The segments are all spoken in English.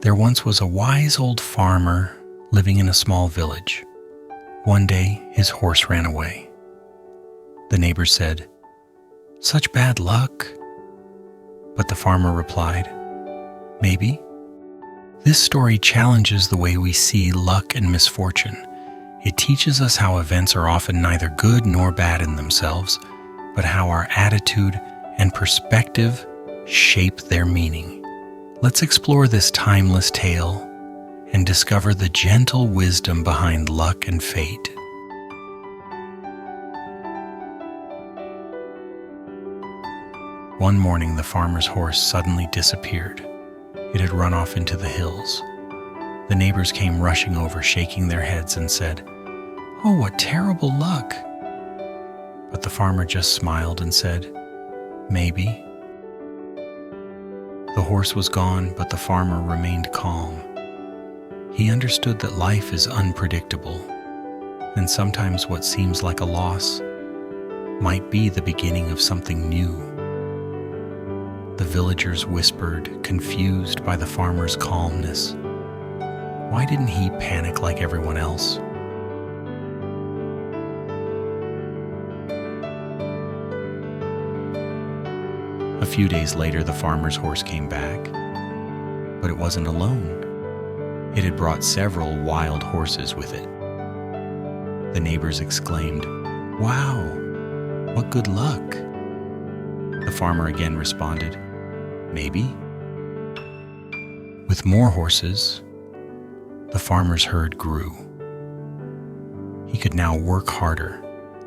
There once was a wise old farmer living in a small village. One day, his horse ran away. The neighbors said, "Such bad luck." But the farmer replied, "Maybe." This story challenges the way we see luck and misfortune. It teaches us how events are often neither good nor bad in themselves, but how our attitude and perspective shape their meaning. Let's explore this timeless tale and discover the gentle wisdom behind luck and fate. One morning, the farmer's horse suddenly disappeared. It had run off into the hills. The neighbors came rushing over, shaking their heads, and said, "Oh, what terrible luck!" But the farmer just smiled and said, "Maybe." The horse was gone, but the farmer remained calm. He understood that life is unpredictable, and sometimes what seems like a loss might be the beginning of something new. The villagers whispered, confused by the farmer's calmness. Why didn't he panic like everyone else? A few days later, the farmer's horse came back, but it wasn't alone. It had brought several wild horses with it. The neighbors exclaimed, "Wow, what good luck!" The farmer again responded, "Maybe." With more horses, the farmer's herd grew. He could now work harder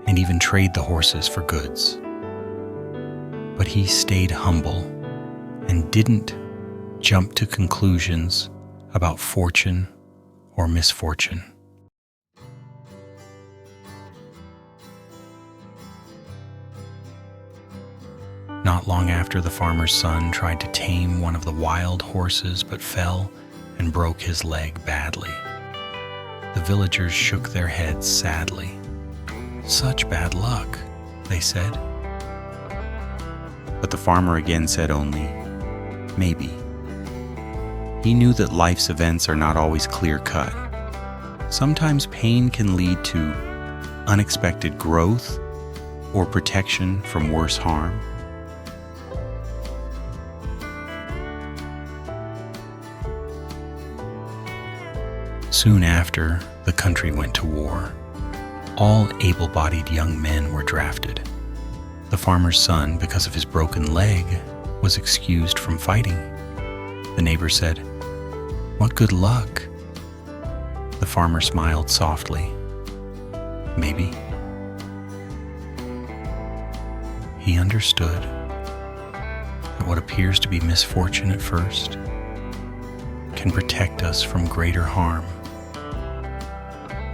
and even trade the horses for goods. But he stayed humble and didn't jump to conclusions about fortune or misfortune. Not long after, the farmer's son tried to tame one of the wild horses but fell and broke his leg badly. The villagers shook their heads sadly. "Such bad luck," they said. But the farmer again said only, "Maybe." He knew that life's events are not always clear-cut. Sometimes pain can lead to unexpected growth or protection from worse harm. Soon after, the country went to war. All able-bodied young men were drafted. The farmer's son, because of his broken leg, was excused from fighting. The neighbor said, "What good luck!" The farmer smiled softly. "Maybe." He understood that what appears to be misfortune at first can protect us from greater harm,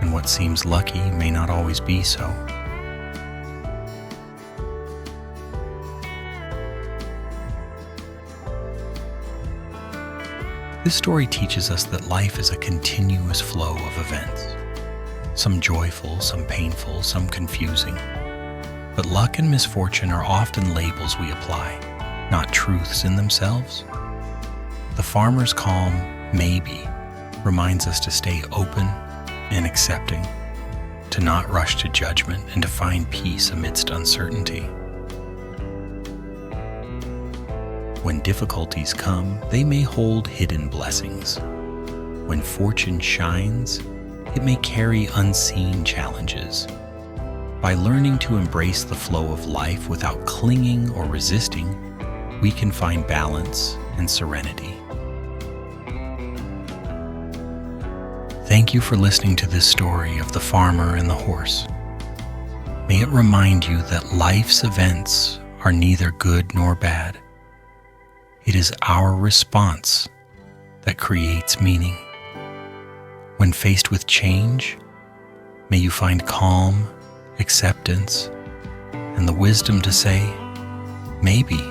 and what seems lucky may not always be so. This story teaches us that life is a continuous flow of events, some joyful, some painful, some confusing. But luck and misfortune are often labels we apply, not truths in themselves. The farmer's calm, "maybe," reminds us to stay open and accepting, to not rush to judgment, and to find peace amidst uncertainty. When difficulties come, they may hold hidden blessings. When fortune shines, it may carry unseen challenges. By learning to embrace the flow of life without clinging or resisting, we can find balance and serenity. Thank you for listening to this story of the farmer and the horse. May it remind you that life's events are neither good nor bad. It is our response that creates meaning. When faced with change, may you find calm, acceptance, and the wisdom to say, "Maybe."